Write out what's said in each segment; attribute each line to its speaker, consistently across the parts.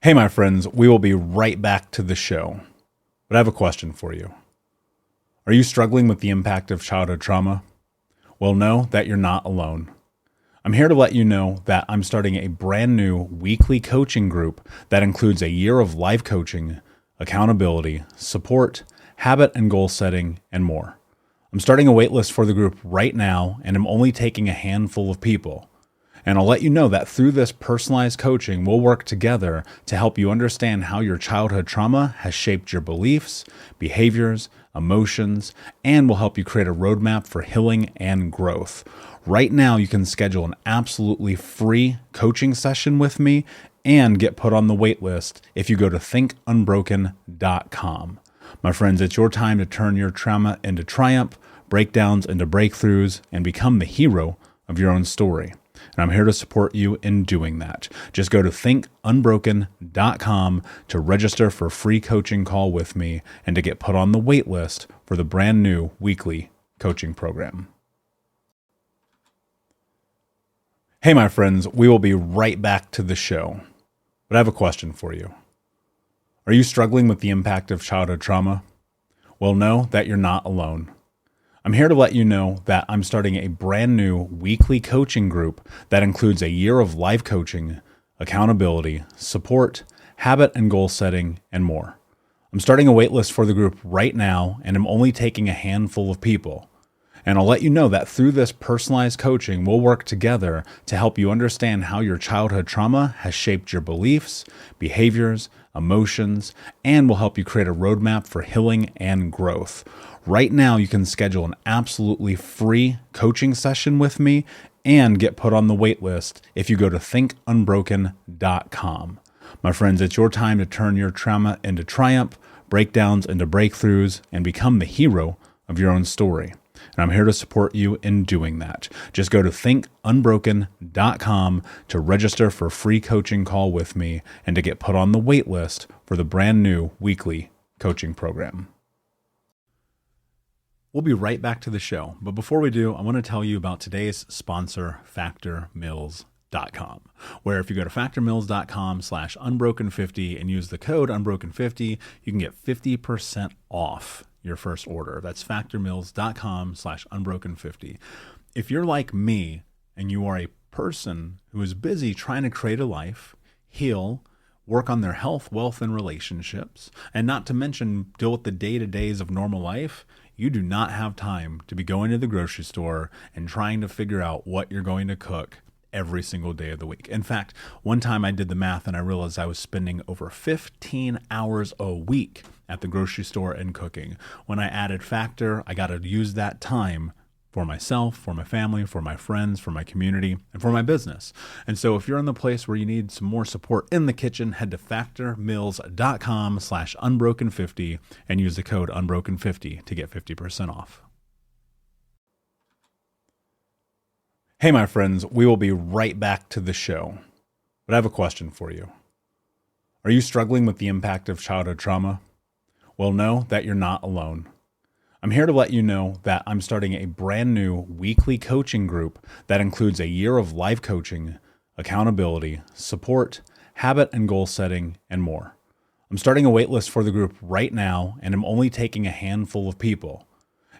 Speaker 1: Hey, my friends, we will be right back to the show. But I have a question for you. Are you struggling with the impact of childhood trauma? Well, know that you're not alone. I'm here to let you know that I'm starting a brand new weekly coaching group that includes a year of life coaching, accountability, support, habit and goal setting, and more. I'm starting a waitlist for the group right now, and I'm only taking a handful of people. And I'll let you know that through this personalized coaching, we'll work together to help you understand how your childhood trauma has shaped your beliefs, behaviors, emotions, and will help you create a roadmap for healing and growth. Right now, you can schedule an absolutely free coaching session with me and get put on the wait list if you go to thinkunbroken.com. My friends, it's your time to turn your trauma into triumph, breakdowns into breakthroughs, and become the hero of your own story. And I'm here to support you in doing that. Just go to thinkunbroken.com to register for a free coaching call with me and to get put on the wait list for the brand new weekly coaching program. Hey, my friends, we will be right back to the show. But I have a question for you. Are you struggling with the impact of childhood trauma? Well, know that you're not alone. I'm here to let you know that I'm starting a brand new weekly coaching group that includes a year of life coaching, accountability, support, habit and goal setting, and more. I'm starting a waitlist for the group right now, and I'm only taking a handful of people. And I'll let you know that through this personalized coaching, we'll work together to help you understand how your childhood trauma has shaped your beliefs, behaviors, emotions, and will help you create a roadmap for healing and growth. Right now, you can schedule an absolutely free coaching session with me and get put on the wait list if you go to thinkunbroken.com. My friends, it's your time to turn your trauma into triumph, breakdowns into breakthroughs, and become the hero of your own story. And I'm here to support you in doing that. Just go to thinkunbroken.com to register for a free coaching call with me and to get put on the wait list for the brand new weekly coaching program. We'll be right back to the show. But before we do, I want to tell you about today's sponsor, factormeals.com, where if you go to factormeals.com/unbroken50 and use the code unbroken50, you can get 50% off your first order. That's factormeals.com/unbroken50. If you're like me and you are a person who is busy trying to create a life, heal, work on their health, wealth, and relationships, and not to mention deal with the day-to-days of normal life, you do not have time to be going to the grocery store and trying to figure out what you're going to cook every single day of the week. In fact, one time I did the math and I realized I was spending over 15 hours a week at the grocery store and cooking. When I added Factor, I got to use that time for myself, for my family, for my friends, for my community, and for my business. And so if you're in the place where you need some more support in the kitchen, head to factormeals.com/unbroken50 and use the code unbroken50 to get 50% off. Hey, my friends, we will be right back to the show. But I have a question for you. Are you struggling with the impact of childhood trauma? Well, know that you're not alone. I'm here to let you know that I'm starting a brand new weekly coaching group that includes a year of life coaching, accountability, support, habit and goal setting, and more. I'm starting a waitlist for the group right now, and I'm only taking a handful of people.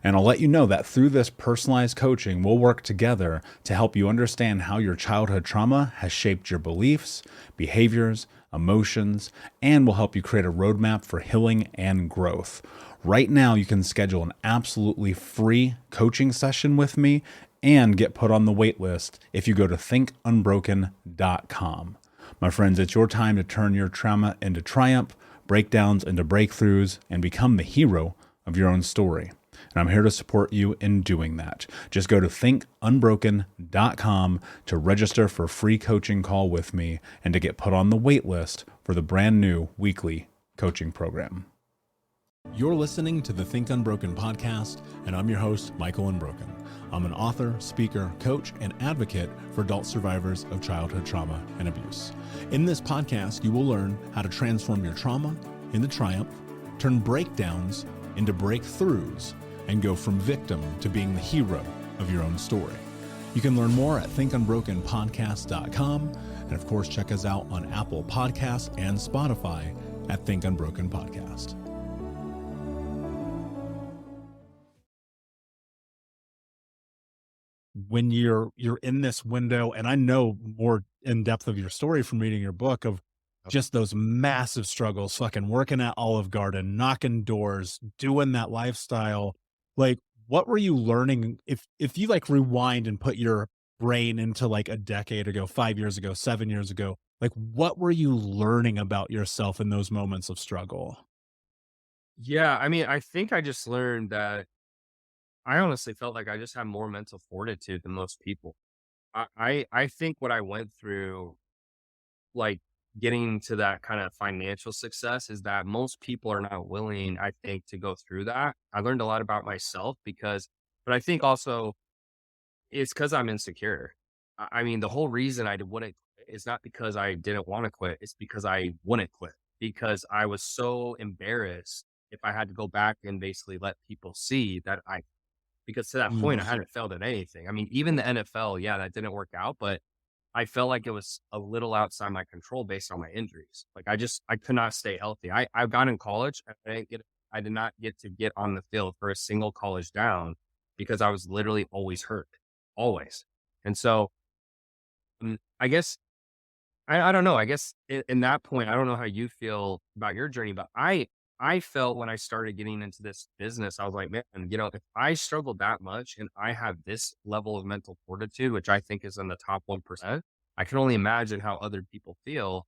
Speaker 1: And I'll let you know that through this personalized coaching, we'll work together to help you understand how your childhood trauma has shaped your beliefs, behaviors, emotions, and will help you create a roadmap for healing and growth. Right now, you can schedule an absolutely free coaching session with me and get put on the wait list if you go to thinkunbroken.com. My friends, it's your time to turn your trauma into triumph, breakdowns into breakthroughs, and become the hero of your own story. And I'm here to support you in doing that. Just go to thinkunbroken.com to register for a free coaching call with me and to get put on the wait list for the brand new weekly coaching program. You're listening to the Think Unbroken Podcast, and I'm your host, Michael Unbroken. I'm an author, speaker, coach, and advocate for adult survivors of childhood trauma and abuse. In this podcast, you will learn how to transform your trauma into triumph, turn breakdowns into breakthroughs, and go from victim to being the hero of your own story. You can learn more at thinkunbrokenpodcast.com. And of course, check us out on Apple Podcasts and Spotify at Think Unbroken Podcast. When you're in this window, and I know more in depth of your story from reading your book, of just those massive struggles, fucking working at Olive Garden, knocking doors, doing that lifestyle. Like, what were you learning? If you like rewind and put your brain into like a decade ago, 5 years ago, 7 years ago, like what were you learning about yourself in those moments of struggle?
Speaker 2: Yeah, I mean, I think I just learned that I honestly felt like I just have more mental fortitude than most people. I think what I went through, like getting to that kind of financial success, is that most people are not willing, I think, to go through that. I learned a lot about myself but I think also it's because I'm insecure. I mean, the whole reason wouldn't quit is not because I didn't want to quit. It's because I wouldn't quit because I was so embarrassed if I had to go back and basically let people see that because to that point, I hadn't failed at anything. I mean, even the NFL, yeah, that didn't work out, but I felt like it was a little outside my control based on my injuries. Like I could not stay healthy. I got in college. I did not get to get on the field for a single college down because I was literally always hurt, always. And so I guess I don't know. I guess in that point, I don't know how you feel about your journey, but I felt when I started getting into this business, I was like, man, if I struggle that much and I have this level of mental fortitude, which I think is in the top 1%, I can only imagine how other people feel.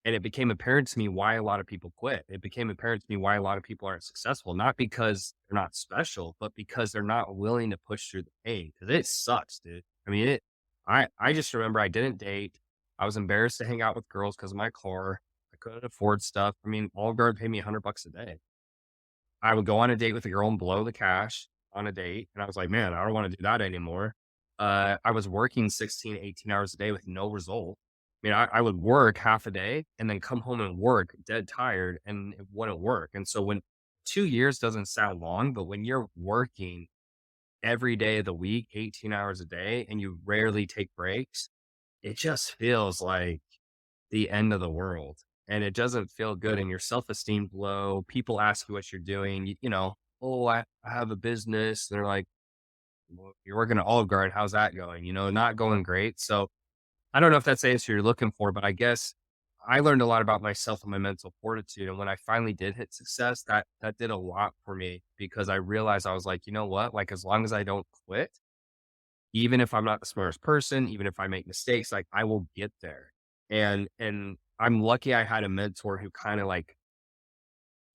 Speaker 2: And it became apparent to me why a lot of people quit. It became apparent to me why a lot of people aren't successful, not because they're not special, but because they're not willing to push through the pain. Cause it sucks, dude. I mean, I just remember I didn't date. I was embarrassed to hang out with girls because of my car. I couldn't afford stuff. I mean, Olive Garden paid me $100 a day. I would go on a date with a girl and blow the cash on a date. And I was like, man, I don't want to do that anymore. I was working 16, 18 hours a day with no result. I mean, I would work half a day and then come home and work dead tired and it wouldn't work. And so when 2 years doesn't sound long, but when you're working every day of the week, 18 hours a day, and you rarely take breaks, it just feels like the end of the world. And it doesn't feel good. And your self esteem's low. People ask you what you're doing. Oh, I have a business. They're like, well, you're working at Olive Garden. How's that going? Not going great. So I don't know if that's the answer you're looking for, but I guess I learned a lot about myself and my mental fortitude. And when I finally did hit success, that did a lot for me because I realized I was like, you know what? Like, as long as I don't quit, even if I'm not the smartest person, even if I make mistakes, like I will get there. And I'm lucky I had a mentor who kind of like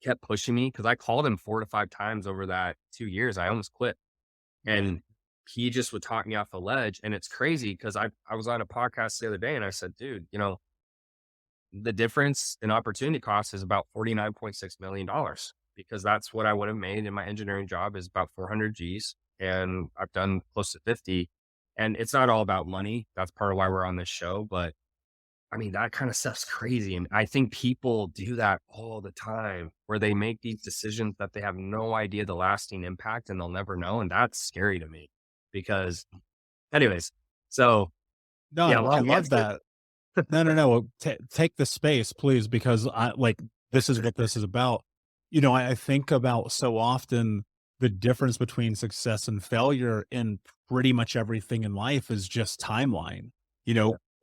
Speaker 2: kept pushing me because I called him 4 to 5 times over that 2 years. I almost quit. And he just would talk me off the ledge. And it's crazy because I was on a podcast the other day and I said, dude, the difference in opportunity cost is about $49.6 million because that's what I would have made in my engineering job is about 400 G's. And I've done close to 50. And it's not all about money. That's part of why we're on this show. But I mean, that kind of stuff's crazy. And I think people do that all the time where they make these decisions that they have no idea the lasting impact and they'll never know. And that's scary to me because, anyways, so yeah,
Speaker 1: No, I
Speaker 2: long
Speaker 1: love
Speaker 2: answer.
Speaker 1: that. No. Take the space, please, because I like this is what this is about. I think about so often the difference between success and failure in pretty much everything in life is just timeline.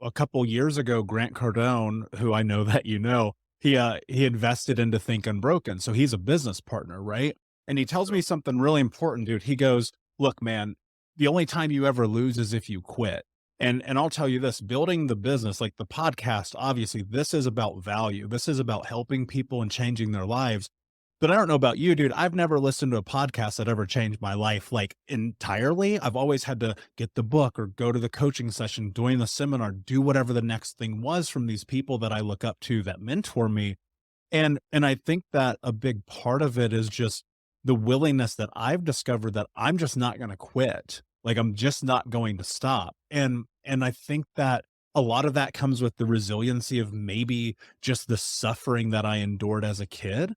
Speaker 1: A couple years ago, Grant Cardone, who I know that he invested into Think Unbroken. So he's a business partner, right? And he tells me something really important, dude. He goes, look, man, the only time you ever lose is if you quit. And I'll tell you this, building the business, like the podcast, obviously this is about value. This is about helping people and changing their lives. But I don't know about you, dude. I've never listened to a podcast that ever changed my life like entirely. I've always had to get the book or go to the coaching session, join the seminar, do whatever the next thing was from these people that I look up to that mentor me. And I think that a big part of it is just the willingness that I've discovered that I'm just not going to quit. Like I'm just not going to stop. And I think that a lot of that comes with the resiliency of maybe just the suffering that I endured as a kid.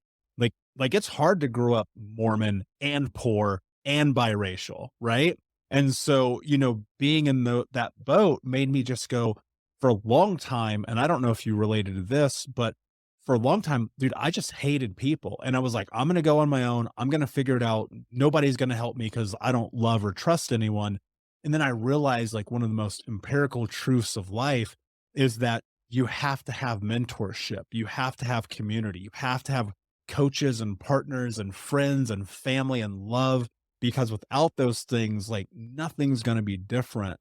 Speaker 1: Like it's hard to grow up Mormon and poor and biracial, right? And so, being in that boat made me just go, for a long time, and I don't know if you related to this, but for a long time, dude, I just hated people. And I was like, I'm going to go on my own. I'm going to figure it out. Nobody's going to help me because I don't love or trust anyone. And then I realized like one of the most empirical truths of life is that you have to have mentorship. You have to have community. You have to have coaches and partners and friends and family and love, because without those things, like nothing's going to be different.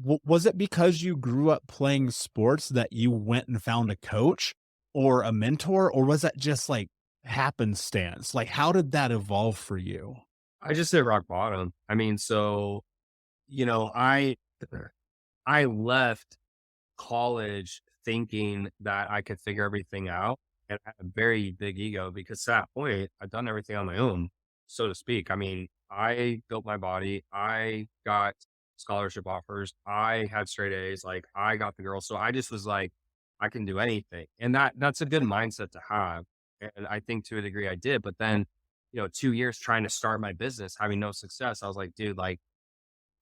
Speaker 1: Was it because you grew up playing sports that you went and found a coach or a mentor, or was that just like happenstance? Like, how did that evolve for you?
Speaker 2: I just hit rock bottom. I mean, so, you know, I left college thinking that I could figure everything out. And I had a very big ego because at that point, I'd done everything on my own, so to speak. I mean, I built my body, I got scholarship offers, I had straight A's, like I got the girl. So I just was like, I can do anything. And that's a good mindset to have. And I think to a degree I did. But then, 2 years trying to start my business, having no success, I was like, dude, like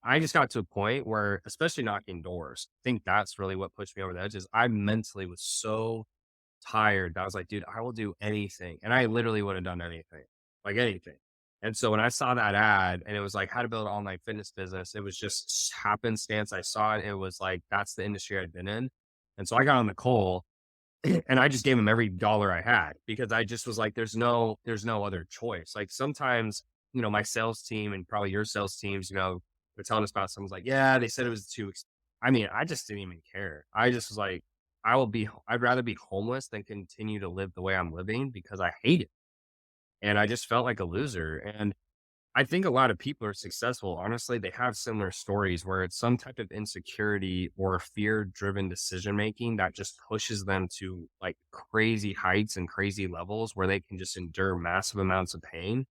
Speaker 2: I just got to a point where, especially knocking doors, I think that's really what pushed me over the edge. Is I mentally was so tired that I was like, dude, I will do anything. And I literally would have done anything, like anything. And so when I saw that ad and it was like how to build an online fitness business, it was just happenstance. I saw it. It was like, that's the industry I'd been in. And so I got on the call and I just gave him every dollar I had because I just was like, there's no other choice. Like sometimes, my sales team and probably your sales teams, they're telling us about someone's like, yeah, they said it was I mean, I just didn't even care. I just was like, I'd rather be homeless than continue to live the way I'm living because I hate it. And I just felt like a loser. And I think a lot of people are successful. Honestly, they have similar stories where it's some type of insecurity or fear driven decision making that just pushes them to like crazy heights and crazy levels where they can just endure massive amounts of pain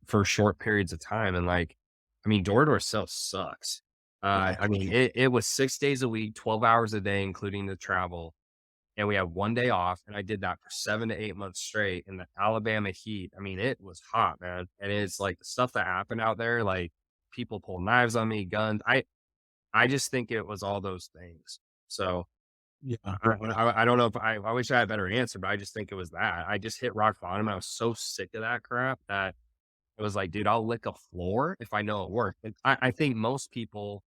Speaker 2: for short periods of time. And like, I mean, door to door sales sucks. I mean, it was 6 days a week, 12 hours a day, including the travel. And we had one day off. And I did that for 7 to 8 months straight in the Alabama heat. I mean, it was hot, man. And it's like the stuff that happened out there, like people pulled knives on me, guns. I just think it was all those things. So
Speaker 1: Yeah.
Speaker 2: I don't know if I wish I had a better answer, but I just think it was that. I just hit rock bottom. I was so sick of that crap that it was like, dude, I'll lick a floor if I know it worked. I think most people,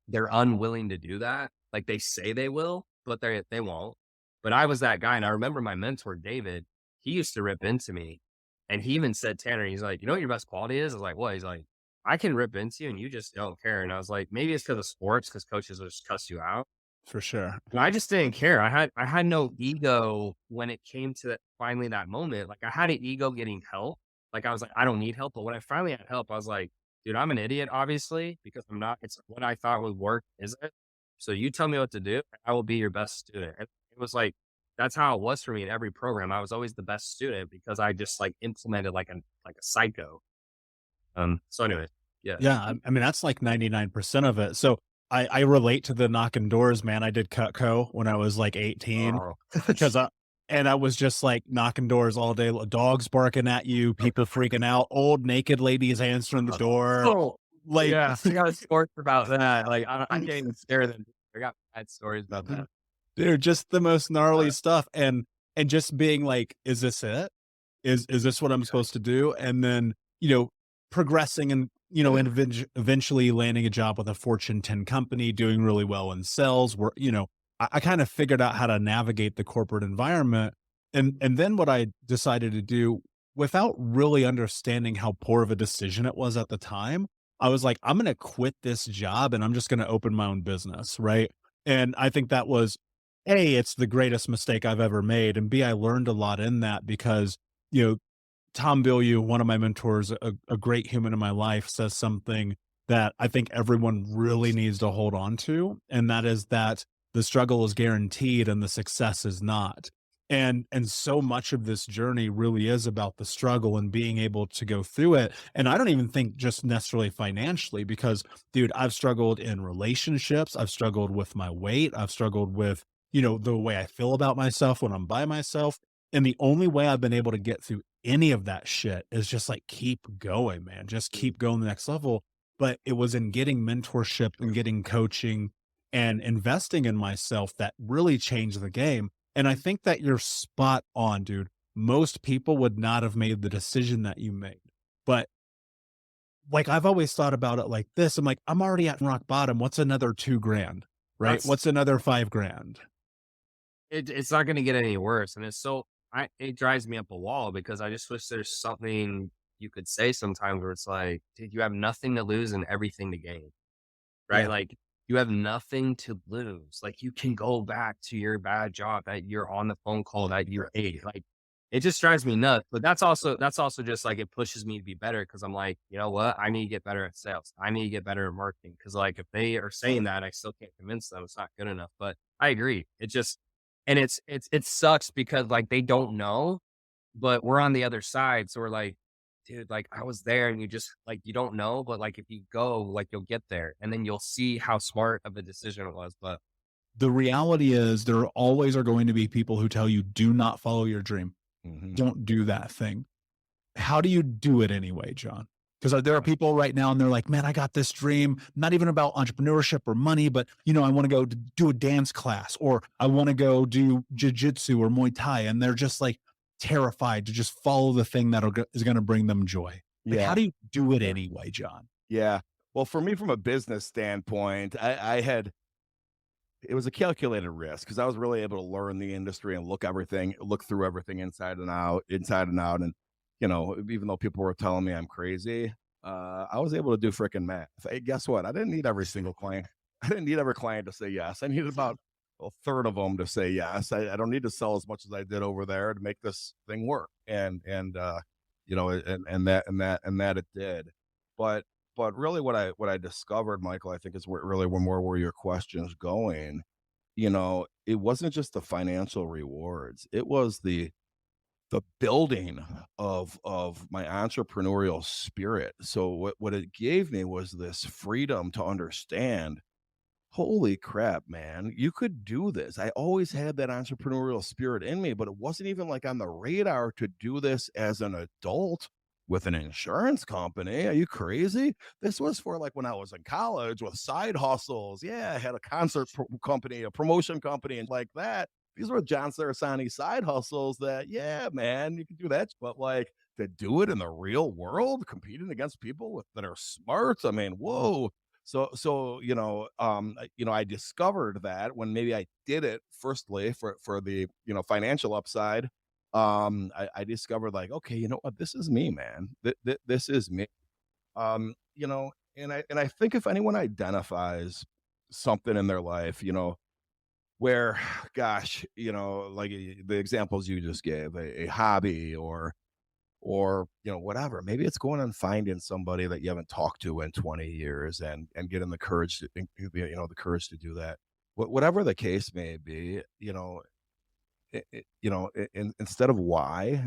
Speaker 2: they're unwilling to do that. Like they say they will, but they won't. But I was that guy. And I remember my mentor, David, he used to rip into me. And he even said, Tanner, he's like, you know what your best quality is? I was like, what? He's like, I can rip into you and you just don't care. And I was like, maybe it's because of sports, because coaches will just cuss you out.
Speaker 1: For sure.
Speaker 2: And I just didn't care. I had no ego when it came to finally that moment. Like I had an ego getting help. Like I was like, I don't need help. But when I finally had help, I was like, dude, I'm an idiot, obviously, because I'm not. It's what I thought would work, isn't it? So you tell me what to do. I will be your best student. And it was like that's how it was for me in every program. I was always the best student because I just like implemented like a psycho. So anyway, yeah.
Speaker 1: Yeah, I mean, that's like 99% of it. So I relate to the knocking doors, man. I did Cutco when I was like 18
Speaker 2: Oh,
Speaker 1: because I was just like knocking doors all day, dogs barking at you, people freaking out, old naked ladies answering the door.
Speaker 2: oh,
Speaker 1: Like,
Speaker 2: yeah. I got stories about that. Like I can't even stare them. I got bad stories about that.
Speaker 1: they're just the most gnarly
Speaker 2: Uh,
Speaker 1: stuff. And just being like, is this it? Is this what I'm supposed to do? And then, progressing and, eventually landing a job with a Fortune 10 company, doing really well in sales, where, I kind of figured out how to navigate the corporate environment. And then what I decided to do without really understanding how poor of a decision it was at the time, I was like, I'm going to quit this job and I'm just going to open my own business. Right. And I think that was A, it's the greatest mistake I've ever made. And B, I learned a lot in that because, you know, Tom Bilyeu, one of my mentors, a great human in my life, says something that I think everyone really needs to hold on to. And that is that the struggle is guaranteed and the success is not. And so much of this journey really is about the struggle and being able to go through it. And I don't even think just necessarily financially, because dude, I've struggled in relationships, I've struggled with my weight, I've struggled with, the way I feel about myself when I'm by myself. And the only way I've been able to get through any of that shit is just like keep going, man. Just keep going the next level. But it was in getting mentorship and getting coaching and investing in myself that really changed the game. And I think that you're spot on, dude. Most people would not have made the decision that you made. But like, I've always thought about it like this. I'm like, I'm already at rock bottom. What's another 2 grand? Right?
Speaker 2: That's
Speaker 1: What's another 5 grand?
Speaker 2: it's not going to get any worse. And it drives me up a wall because I just wish there's something you could say sometimes where it's like, dude, you have nothing to lose and everything to gain, right?
Speaker 1: Yeah.
Speaker 2: Like you have nothing to lose. Like you can go back to your bad job that you're on the phone call that you hate. Like it just drives me nuts. But that's also just like, it pushes me to be better. Cause I'm like, you know what? I need to get better at sales. I need to get better at marketing. Cause like, if they are saying that, I still can't convince them it's not good enough, but I agree. And it sucks because like, they don't know, but we're on the other side. So we're like, dude, like I was there and you just like, you don't know, but like if you go, like you'll get there and then you'll see how smart of a decision it was. But
Speaker 1: The reality is there always are going to be people who tell you, do not follow your dream. Don't do that thing. How do you do it anyway, John? Because there are people right now and they're like, man, I got this dream, not even about entrepreneurship or money, but I want to go do a dance class, or I want to go do jujitsu or Muay Thai. And they're just like terrified to just follow the thing that is going to bring them joy. Like, how do you do it anyway, John?
Speaker 3: Yeah. Well, for me, from a business standpoint, it was a calculated risk because I was really able to learn the industry and look through everything inside and out. And, even though people were telling me I'm crazy, I was able to do freaking math. Hey, guess what? I didn't need every single client. I didn't need every client to say yes. I needed about a third of them to say yes. I don't need to sell as much as I did over there to make this thing work. And that it did. But really what I discovered, Michael, I think is where your question's going. It wasn't just the financial rewards. It was the building of my entrepreneurial spirit. So what it gave me was this freedom to understand, holy crap, man, you could do this. I always had that entrepreneurial spirit in me, but it wasn't even like on the radar to do this as an adult with an insurance company. Are you crazy? This was for like when I was in college with side hustles. Yeah, I had a concert company, a promotion company, and like that. These were John Cerasani side hustles that, yeah, man, you can do that. But like to do it in the real world, competing against people that are smart. I mean, whoa. So I discovered that when maybe I did it firstly for the financial upside. I discovered like, okay, you know what, this is me, man. This is me. And I think if anyone identifies something in their life, where, gosh, like the examples you just gave, a hobby or whatever, maybe it's going and finding somebody that you haven't talked to in 20 years and getting the courage to do that. Whatever the case may be, instead of why,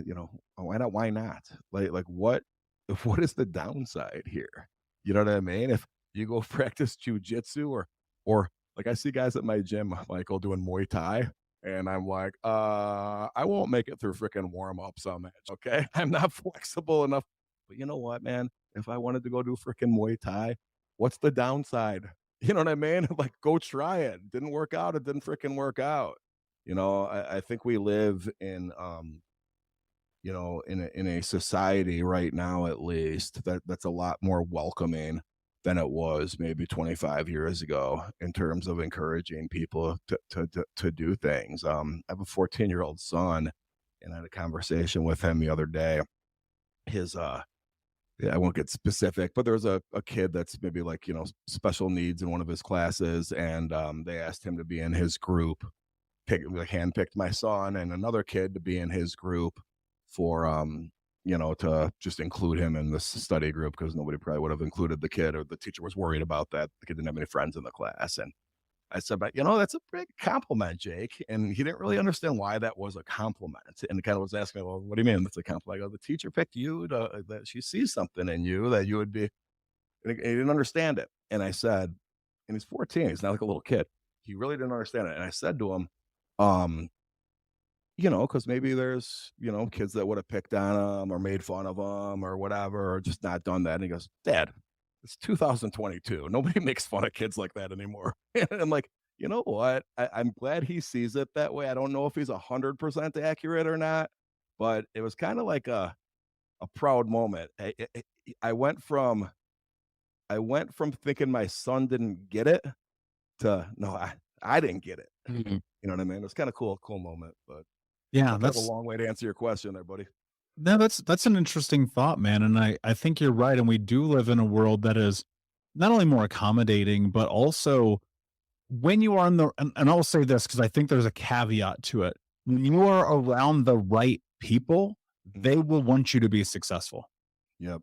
Speaker 3: why not? Why not? Like what is the downside here? You know what I mean? If you go practice jujitsu or like I see guys at my gym, Michael, doing Muay Thai, and I'm like, I won't make it through freaking warm-ups on that. Okay. I'm not flexible enough. But you know what, man? If I wanted to go do freaking Muay Thai, what's the downside? You know what I mean? Like, go try it. Didn't work out. It didn't freaking work out. I think we live in in a society right now, at least, that's a lot more welcoming than it was maybe 25 years ago in terms of encouraging people to do things. I have a 14-year-old son, and I had a conversation with him the other day. His I won't get specific, but there's a kid that's maybe like, special needs in one of his classes, and they asked him to be in his group. Handpicked my son and another kid to be in his group for to just include him in this study group, because nobody probably would have included the kid, or the teacher was worried about that. The kid didn't have any friends in the class. And I said, but that's a big compliment, Jake. And he didn't really understand why that was a compliment. And kind of was asking me, well, what do you mean that's a compliment? I go, the teacher picked you that she sees something in you that you would be, and he didn't understand it. And I said, and he's 14, he's not like a little kid. He really didn't understand it. And I said to him, because maybe there's, kids that would have picked on him or made fun of him or whatever, or just not done that. And he goes, Dad, it's 2022. Nobody makes fun of kids like that anymore. And I'm like, you know what? I'm glad he sees it that way. I don't know if he's 100% accurate or not, but it was kind of like a proud moment. I went from thinking my son didn't get it to no, I didn't get it.
Speaker 2: Mhm.
Speaker 3: You know what I mean? It was kind of cool moment, but
Speaker 1: Yeah,
Speaker 3: kind of a
Speaker 1: that's
Speaker 3: long way to answer your question there, buddy.
Speaker 1: no, that's an interesting thought, man. And I think you're right. And we do live in a world that is not only more accommodating, but also when you are in the and I'll say this because I think there's a caveat to it. When you are around the right people, they will want you to be successful.
Speaker 3: Yep.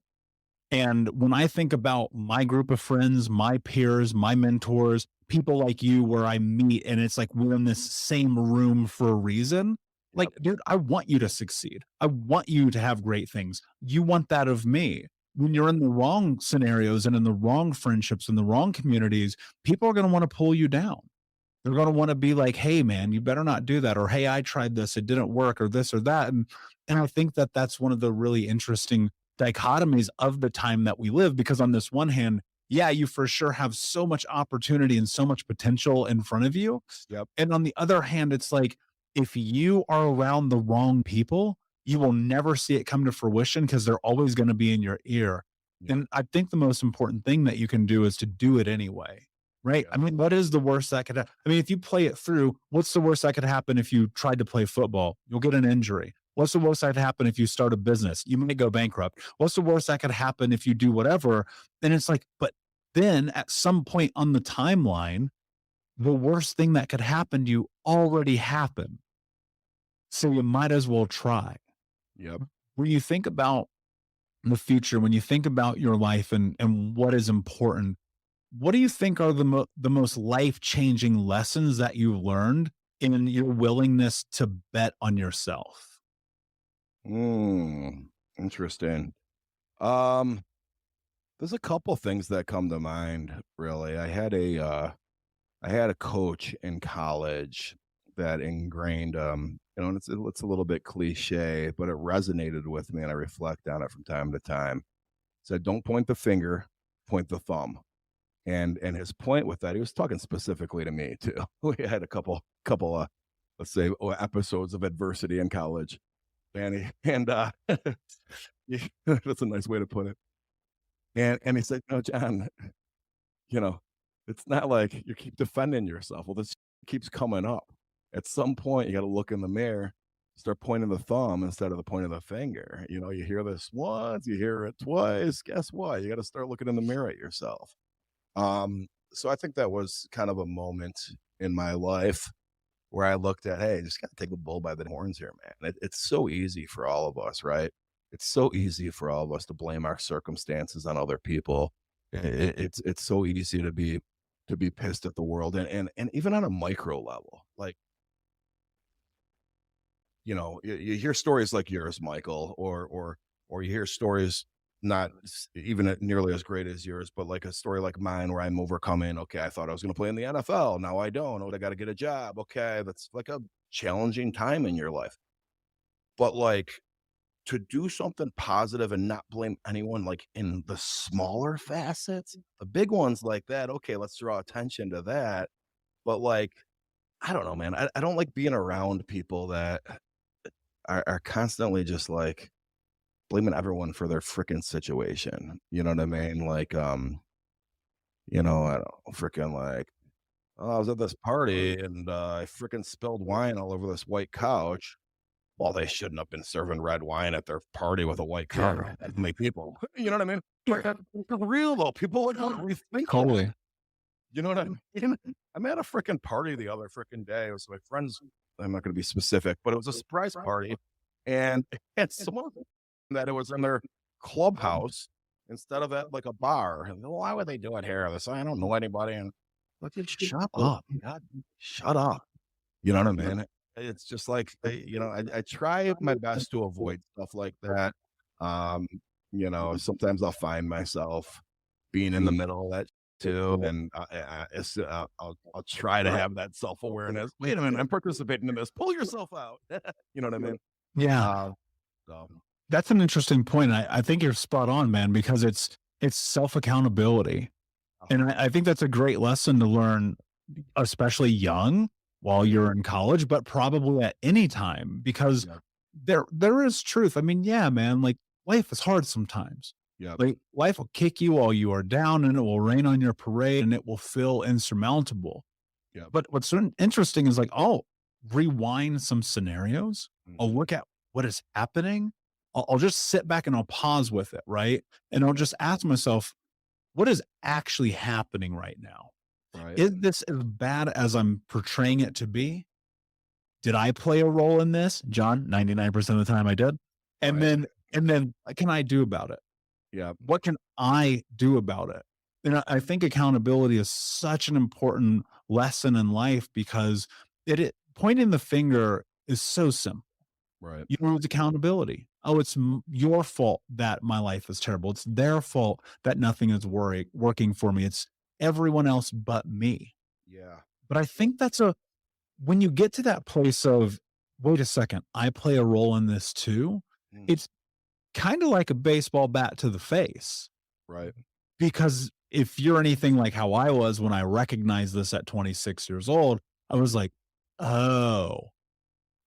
Speaker 1: And when I think about my group of friends, my peers, my mentors, people like you where I meet and it's like we're in this same room for a reason. Like,
Speaker 3: Yep.
Speaker 1: dude, I want you to succeed. I want you to have great things. You want that of me. When you're in the wrong scenarios and in the wrong friendships and the wrong communities, people are going to want to pull you down. They're going to want to be like, hey, man, you better not do that. Or, hey, I tried this, it didn't work, or this or that. And I think that that's one of the really interesting dichotomies of the time that we live, because on this one hand, yeah, you for sure have so much opportunity and so much potential in front of you.
Speaker 3: Yep.
Speaker 1: And on the other hand, it's like if you are around the wrong people, you will never see it come to fruition because they're always going to be in your ear.
Speaker 3: Yeah.
Speaker 1: And I think the most important thing that you can do is to do it anyway. Right.
Speaker 3: Yeah.
Speaker 1: I mean, what is the worst that could happen? I mean, if you play it through, what's the worst that could happen if you tried to play football? You'll get an injury. What's the worst that could happen if you start a business? You may go bankrupt. What's the worst that could happen if you do whatever? And it's like, but then at some point on the timeline, the worst thing that could happen to you already happened. So you might as well try.
Speaker 3: Yep.
Speaker 1: When you think about the future, when you think about your life and what is important, what do you think are the most life-changing lessons that you learned in your willingness to bet on yourself?
Speaker 3: Interesting. Um, there's a couple things that come to mind, really. I had a coach in college that ingrained, and it's a little bit cliche, but it resonated with me, and I reflect on it from time to time. Said, "Don't point the finger, point the thumb." And his point with that, he was talking specifically to me too. We had a couple let's say episodes of adversity in college, and that's a nice way to put it. And he said, "No, John, it's not like you keep defending yourself. Well, this keeps coming up. At some point, you got to look in the mirror, start pointing the thumb instead of the point of the finger. You hear this once, you hear it twice. Guess what? You got to start looking in the mirror at yourself." So I think that was kind of a moment in my life where I looked at, hey, just got to take the bull by the horns here, man. It's so easy for all of us, right? It's so easy for all of us to blame our circumstances on other people. It's so easy to be pissed at the world, and even on a micro level, like, you hear stories like yours, Michael, or you hear stories not even nearly as great as yours, but like a story like mine where I'm overcoming, okay, I thought I was going to play in the NFL. Now I don't. Oh, I got to get a job. Okay. That's like a challenging time in your life. But like to do something positive and not blame anyone, like in the smaller facets, the big ones like that. Okay. Let's draw attention to that. But like, I don't know, man. I don't like being around people that are constantly just like blaming everyone for their freaking situation. You know what I mean? Like, I don't freaking like, oh, I was at this party and I freaking spilled wine all over this white couch. Well, they shouldn't have been serving red wine at their party with a white couch. That many people. You know what I mean? Like, that's real though. People like rethink.
Speaker 1: Totally.
Speaker 3: You know what I mean? I'm at a freaking party the other freaking day. It was my friends. I'm not going to be specific, but it was a surprise party, and someone that it was in their clubhouse instead of at like a bar. And why would they do it here? This, I don't know anybody. And like, shut up, God, shut up. You know what I mean? It's just like, I try my best to avoid stuff like that. Sometimes I'll find myself being in the middle of that too, and I'll try to have that self-awareness. Wait a minute, I'm participating in this. Pull yourself out. You know what I mean?
Speaker 1: Yeah.
Speaker 3: So.
Speaker 1: That's an interesting point. I think you're spot on, man, because it's It's self-accountability. And I think that's a great lesson to learn, especially young while you're in college, but probably at any time, because
Speaker 3: Yep.
Speaker 1: there is truth. I mean, yeah, man, like life is hard sometimes.
Speaker 3: Yep.
Speaker 1: Like life will kick you while you are down and it will rain on your parade and it will feel insurmountable.
Speaker 3: Yep.
Speaker 1: But what's interesting is like, I'll rewind some scenarios. I'll
Speaker 3: Mhm.
Speaker 1: look at what is happening. I'll just sit back and I'll pause with it. Right. And I'll just ask myself, what is actually happening right now?
Speaker 3: Right.
Speaker 1: Is this as bad as I'm portraying it to be? Did I play a role in this? John, 99% of the time I did. And
Speaker 3: Right.
Speaker 1: then what can I do about it?
Speaker 3: Yep.
Speaker 1: What can I do about it? And I think accountability is such an important lesson in life because it pointing the finger is so simple.
Speaker 3: Right.
Speaker 1: You lose accountability. Oh, it's your fault that my life is terrible. It's their fault that nothing is working for me. It's everyone else but me.
Speaker 3: Yeah.
Speaker 1: But I think when you get to that place of, wait a second, I play a role in this too.
Speaker 3: Mm.
Speaker 1: It's kind of like a baseball bat to the face.
Speaker 3: Right.
Speaker 1: Because if you're anything like how I was when I recognized this at 26 years old, I was like, oh,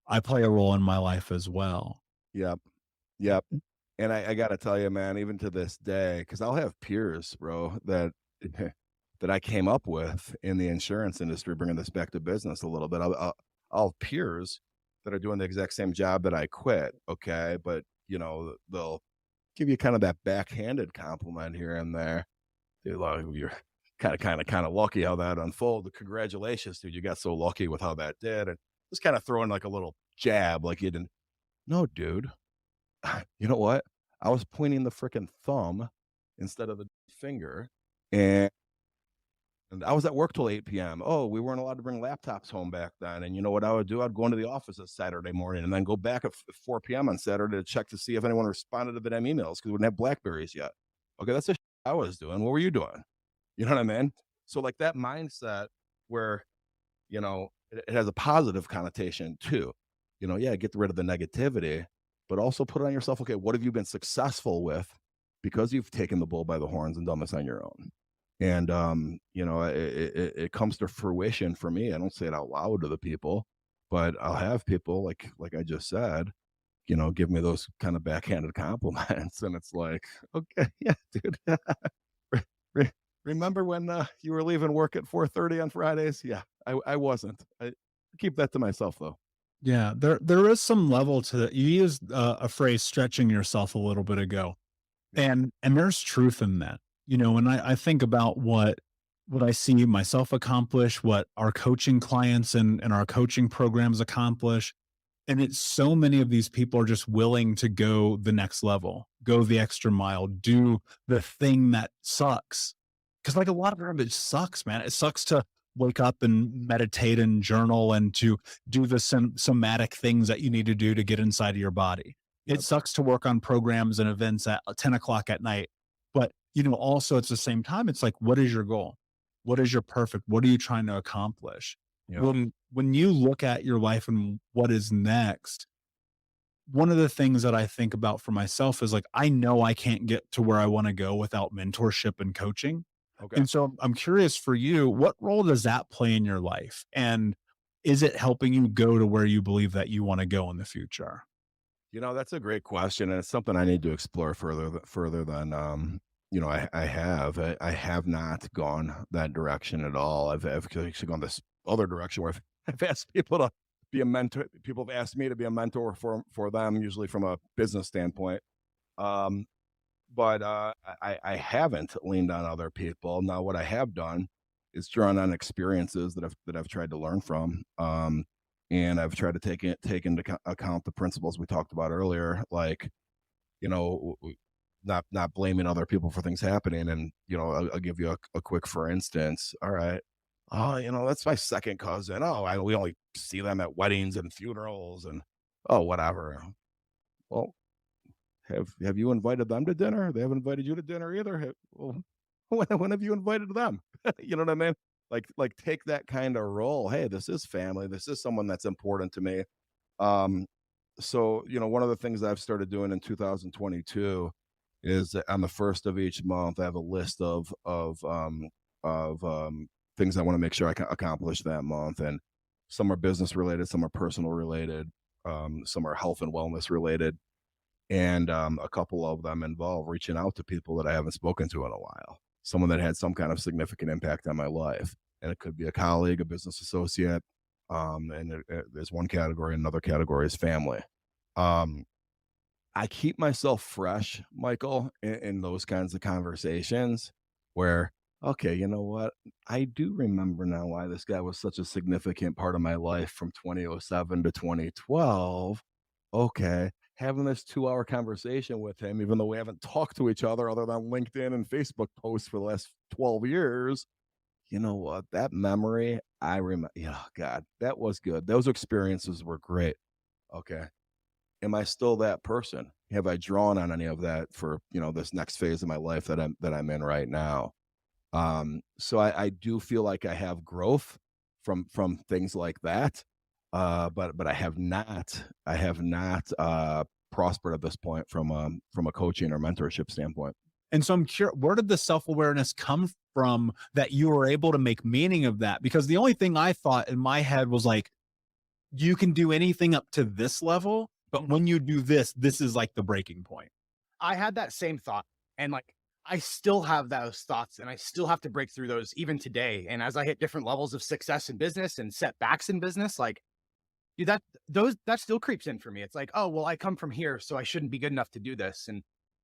Speaker 1: I play a role in my life as well.
Speaker 3: Yep. Yep. And I got to tell you, man, even to this day, because I'll have peers, bro, that that I came up with in the insurance industry, bringing this back to business a little bit. I'll have peers that are doing the exact same job that I quit. Okay, but they'll give you kind of that backhanded compliment here and there. Dude, like, you're kind of lucky how that unfolded. Congratulations, dude. You got so lucky with how that did, and just kind of throwing like a little jab, like you didn't. No, dude. You know what? I was pointing the freaking thumb instead of the finger, and I was at work till 8 p.m. Oh, we weren't allowed to bring laptops home back then. And you know what I would do? I'd go into the office on Saturday morning and then go back at 4 p.m. on Saturday to check to see if anyone responded to the damn emails because we didn't have Blackberries yet. Okay, that's the shit I was doing. What were you doing? You know what I mean? So like that mindset where, it has a positive connotation too. Yeah, get rid of the negativity, but also put it on yourself. Okay, what have you been successful with because you've taken the bull by the horns and done this on your own? And it comes to fruition for me. I don't say it out loud to the people, but I'll have people like I just said, give me those kind of backhanded compliments, and it's like, okay, yeah, dude. Remember when you were leaving work at 4:30 on Fridays? Yeah, I wasn't. I keep that to myself though.
Speaker 1: Yeah, there is some level to that. You used a phrase, stretching yourself a little bit ago.
Speaker 3: Yeah.
Speaker 1: And there's truth in that. When I think about what I see myself accomplish, what our coaching clients and our coaching programs accomplish, and it's so many of these people are just willing to go the next level, go the extra mile, do the thing that sucks. Because like a lot of them, it sucks, man. It sucks to wake up and meditate and journal and to do the somatic things that you need to do to get inside of your body. It
Speaker 3: Yep.
Speaker 1: sucks to work on programs and events at 10 o'clock at night. But, also at the same time, it's like, what is your goal? What is your perfect? What are you trying to accomplish?
Speaker 3: Yeah.
Speaker 1: When you look at your life and what is next, one of the things that I think about for myself is like, I know I can't get to where I want to go without mentorship and coaching.
Speaker 3: Okay.
Speaker 1: And so I'm curious for you, what role does that play in your life? And is it helping you go to where you believe that you want to go in the future?
Speaker 3: That's a great question, and it's something I need to explore further than I have not gone that direction at all. I've actually gone this other direction where I've asked people to be a mentor. People have asked me to be a mentor for them, usually from a business standpoint. But I haven't leaned on other people. Now, what I have done is drawn on experiences that I've tried to learn from. And I've tried to take into account the principles we talked about earlier, like, not blaming other people for things happening. And, I'll give you a quick, for instance. All right. Oh, that's my second cousin. Oh, we only see them at weddings and funerals and, oh, whatever. Well, have you invited them to dinner? They haven't invited you to dinner either. Well, when have you invited them? You know what I mean? Like take that kind of role. Hey, this is family. This is someone that's important to me. So, one of the things I've started doing in 2022 is that on the first of each month, I have a list of things I want to make sure I can accomplish that month. And some are business related, some are personal related, some are health and wellness related. And a couple of them involve reaching out to people that I haven't spoken to in a while, someone that had some kind of significant impact on my life. And it could be a colleague, a business associate. And there's one category, another category is family. I keep myself fresh, Michael, in those kinds of conversations where, okay, you know what? I do remember now why this guy was such a significant part of my life from 2007 to 2012. Okay, having this 2-hour conversation with him, even though we haven't talked to each other other than LinkedIn and Facebook posts for the last 12 years, you know what? That memory, I remember, yeah, God, that was good. Those experiences were great. Okay. Am I still that person? Have I drawn on any of that for, this next phase of my life that I'm in right now? So I do feel like I have growth from things like that. But I have not prospered at this point from a coaching or mentorship standpoint.
Speaker 1: And so I'm curious, where did the self-awareness come from that you were able to make meaning of that? Because the only thing I thought in my head was like, you can do anything up to this level, but when you do this is like the breaking point.
Speaker 4: I had that same thought, and like, I still have those thoughts, and I still have to break through those even today. And as I hit different levels of success in business and setbacks in business, like, dude, that still creeps in for me. It's like, oh, well, I come from here, so I shouldn't be good enough to do this. And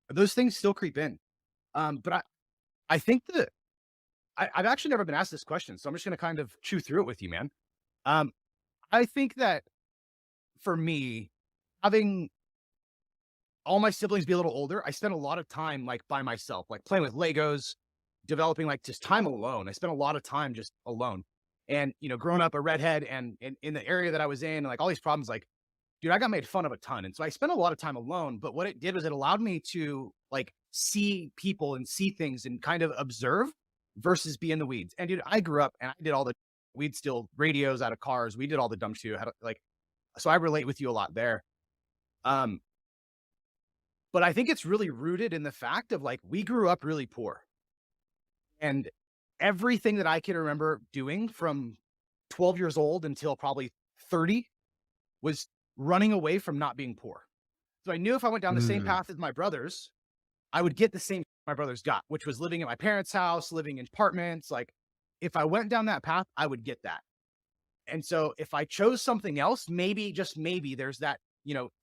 Speaker 4: those things still creep in. But I think that I've actually never been asked this question, so I'm just going to kind of chew through it with you, man. I think that for me, having all my siblings be a little older, I spent a lot of time like by myself, like playing with Legos, developing like just time alone. I spent a lot of time just alone. And, growing up a redhead and in the area that I was in, like all these problems, like, dude, I got made fun of a ton. And so I spent a lot of time alone, but what it did was it allowed me to like see people and see things and kind of observe versus be in the weeds. And dude, I grew up and I did all the, we'd steal radios out of cars. We did all the dumb shit. So I relate with you a lot there. But I think it's really rooted in the fact of like, we grew up really poor, and everything that I can remember doing from 12 years old until probably 30 was running away from not being poor. So I knew if I went down the same path as my brothers, I would get the same my brothers got, which was living at my parents' house, living in apartments. Like if I went down that path, I would get that. And so if I chose something else, maybe, just maybe there's that,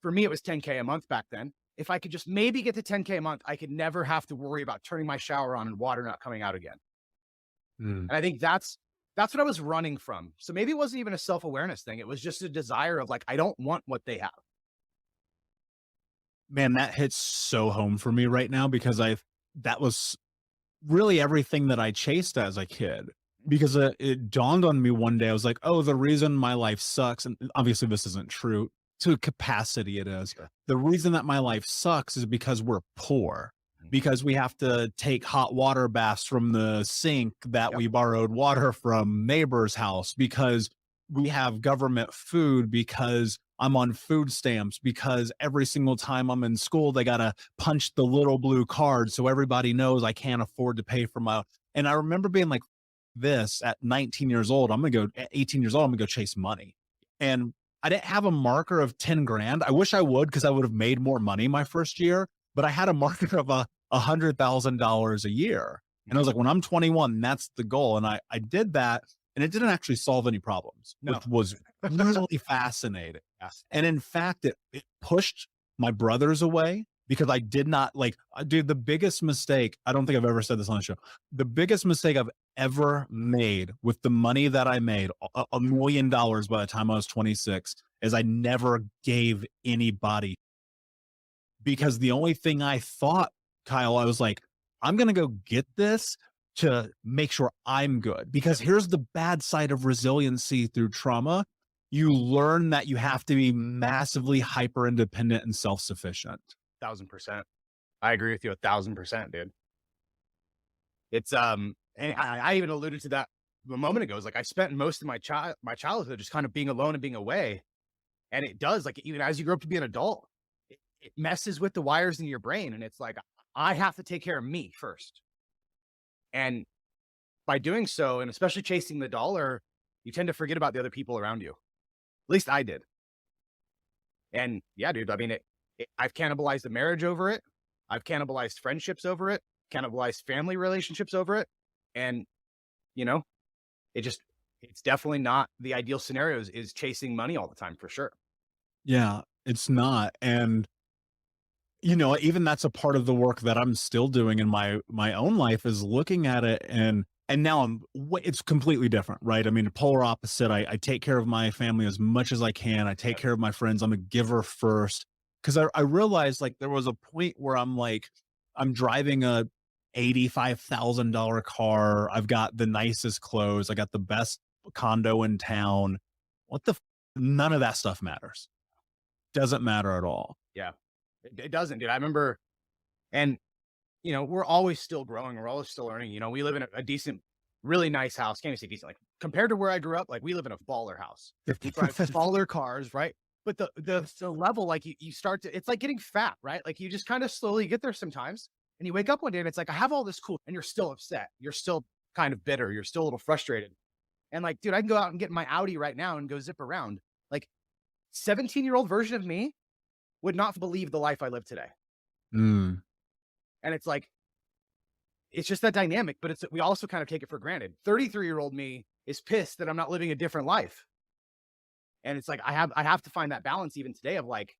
Speaker 4: for me, it was 10K a month back then. If I could just maybe get to 10K a month, I could never have to worry about turning my shower on and water not coming out again. And I think that's what I was running from. So maybe it wasn't even a self-awareness thing. It was just a desire of like, I don't want what they have.
Speaker 1: Man, that hits so home for me right now, because that was really everything that I chased as a kid. Because it dawned on me one day, I was like, oh, the reason my life sucks, and obviously this isn't true, to capacity it is. Sure. The reason that my life sucks is because we're poor, because we have to take hot water baths from the sink that we borrowed water from neighbor's house, because we have government food, because I'm on food stamps, because every single time I'm in school, they got to punch the little blue card so everybody knows I can't afford to pay for my. And I remember being like, this at 19 years old, I'm going to go at 18 years old, I'm going to go chase money. And I didn't have a marker of 10 grand. I wish I would, because I would have made more money my first year, but I had a marker of $100,000 a year. And I was like, when I'm 21, that's the goal. And I did that, and it didn't actually solve any problems, which was really fascinating. Yes. And in fact, it pushed my brothers away, because I did not dude, the biggest mistake, I don't think I've ever said this on the show, the biggest mistake I've ever made with the money that I made, $1 million by the time I was 26, is I never gave anybody. Because the only thing I thought, Kyle, I was like, I'm going to go get this to make sure I'm good. Because here's the bad side of resiliency through trauma. You learn that you have to be massively hyper independent and self-sufficient.
Speaker 4: 1,000%. I agree with you 1,000%, dude. It's, and I even alluded to that a moment ago. It's like, I spent most of my childhood just kind of being alone and being away. And it does, like, even as you grow up to be an adult, it messes with the wires in your brain. And it's like, I have to take care of me first. And by doing so, and especially chasing the dollar, you tend to forget about the other people around you. At least I did. And yeah, dude, I mean, I've cannibalized a marriage over it. I've cannibalized friendships over it, cannibalized family relationships over it. And, you know, it's definitely not the ideal scenarios is chasing money all the time, for sure.
Speaker 1: Yeah, it's not. And, you know, even that's a part of the work that I'm still doing in my own life, is looking at it. And now it's completely different, right? I mean, polar opposite. I take care of my family as much as I can. I take care of my friends. I'm a giver first. Cause I realized, like, there was a point where I'm driving a $85,000 car. I've got the nicest clothes. I got the best condo in town. None of that stuff matters. Doesn't matter at all.
Speaker 4: Yeah, it doesn't, dude. I remember, and you know, we're always still growing. We're always still learning. You know, we live in a decent, really nice house. Can't even say decent. Like, compared to where I grew up, like, we live in a baller house. We drive baller cars, right? But the level, like, you start to, it's like getting fat, right? Like, you just kind of slowly get there sometimes. And you wake up one day and it's like, I have all this cool, and you're still upset. You're still kind of bitter. You're still a little frustrated. And like, dude, I can go out and get my Audi right now and go zip around. Like, 17-year-old version of me would not believe the life I live today.
Speaker 1: Mm.
Speaker 4: And it's like, it's just that dynamic, but we also kind of take it for granted. 33-year-old me is pissed that I'm not living a different life. And it's like, I have to find that balance even today of like,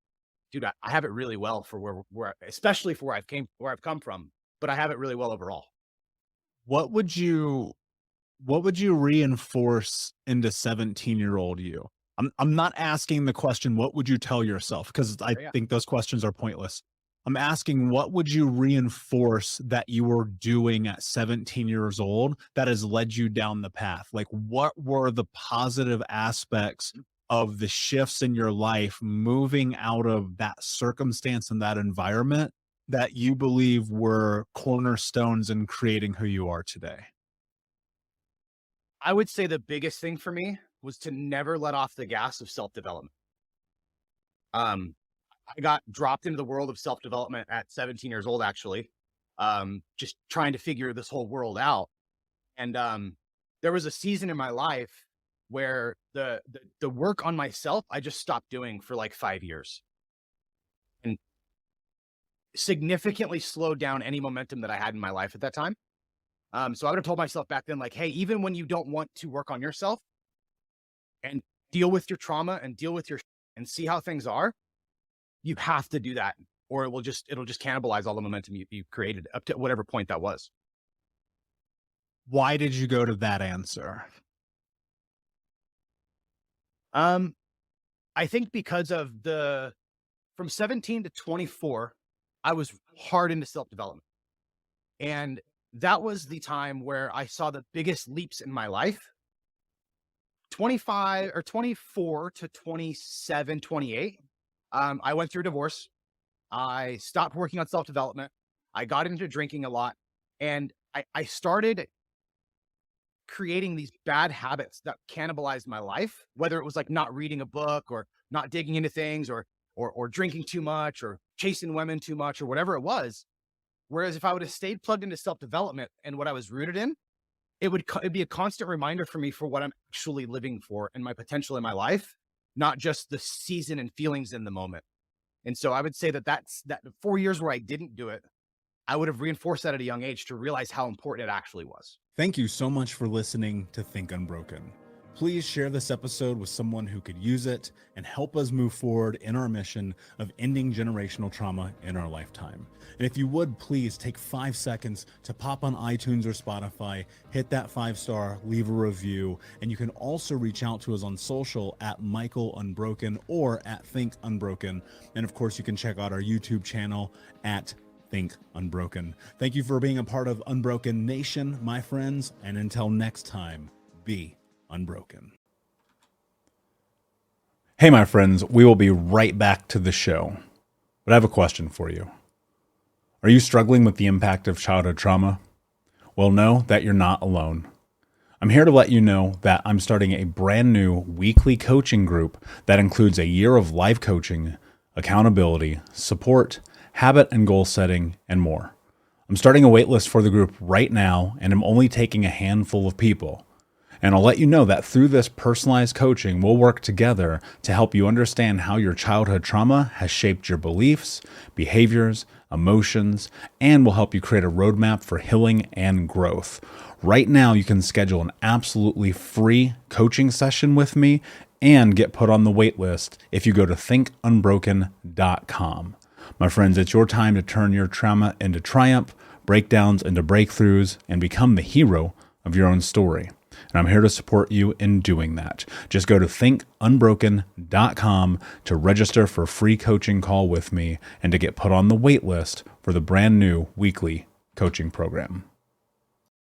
Speaker 4: dude, I have it really well for where especially for where I've come from, but I have it really well overall.
Speaker 1: What would you reinforce into 17-year-old you? I'm not asking the question, what would you tell yourself? Because I think those questions are pointless. I'm asking, what would you reinforce that you were doing at 17 years old that has led you down the path? Like, what were the positive aspects of the shifts in your life moving out of that circumstance and that environment that you believe were cornerstones in creating who you are today?
Speaker 4: I would say the biggest thing for me was to never let off the gas of self-development. I got dropped into the world of self-development at 17 years old, actually, just trying to figure this whole world out. And there was a season in my life where the work on myself, I just stopped doing for like 5 years, and significantly slowed down any momentum that I had in my life at that time. So I would have told myself back then, like, hey, even when you don't want to work on yourself and deal with your trauma and deal with and see how things are, you have to do that, or it'll just cannibalize all the momentum you created up to whatever point that was.
Speaker 1: Why did you go to that answer?
Speaker 4: I think because of from 17 to 24, I was hard into self-development. And that was the time where I saw the biggest leaps in my life. 24 to 27, 28. I went through divorce. I stopped working on self-development. I got into drinking a lot, and I started creating these bad habits that cannibalized my life, whether it was like not reading a book or not digging into things or drinking too much or chasing women too much or whatever it was. Whereas if I would have stayed plugged into self-development and what I was rooted in, it'd be a constant reminder for me for what I'm actually living for and my potential in my life, not just the season and feelings in the moment. And so I would say that 4 years where I didn't do it, I would have reinforced that at a young age to realize how important it actually was.
Speaker 1: Thank you so much for listening to Think Unbroken. Please share this episode with someone who could use it and help us move forward in our mission of ending generational trauma in our lifetime. And if you would, please take 5 seconds to pop on iTunes or Spotify, hit that 5-star, leave a review, and you can also reach out to us on social at Michael Unbroken or at Think Unbroken. And of course, you can check out our YouTube channel at Think Unbroken. Thank you for being a part of Unbroken Nation, my friends, and until next time, be unbroken. Hey, my friends, we will be right back to the show, but I have a question for you. Are you struggling with the impact of childhood trauma? Well, know that you're not alone. I'm here to let you know that I'm starting a brand new weekly coaching group that includes a year of live coaching, accountability, support, habit and goal setting, and more. I'm starting a waitlist for the group right now, and I'm only taking a handful of people. And I'll let you know that through this personalized coaching, we'll work together to help you understand how your childhood trauma has shaped your beliefs, behaviors, emotions, and will help you create a roadmap for healing and growth. Right now, you can schedule an absolutely free coaching session with me and get put on the wait list if you go to thinkunbroken.com. My friends, it's your time to turn your trauma into triumph, breakdowns into breakthroughs, and become the hero of your own story. And I'm here to support you in doing that. Just go to thinkunbroken.com to register for a free coaching call with me and to get put on the wait list for the brand new weekly coaching program.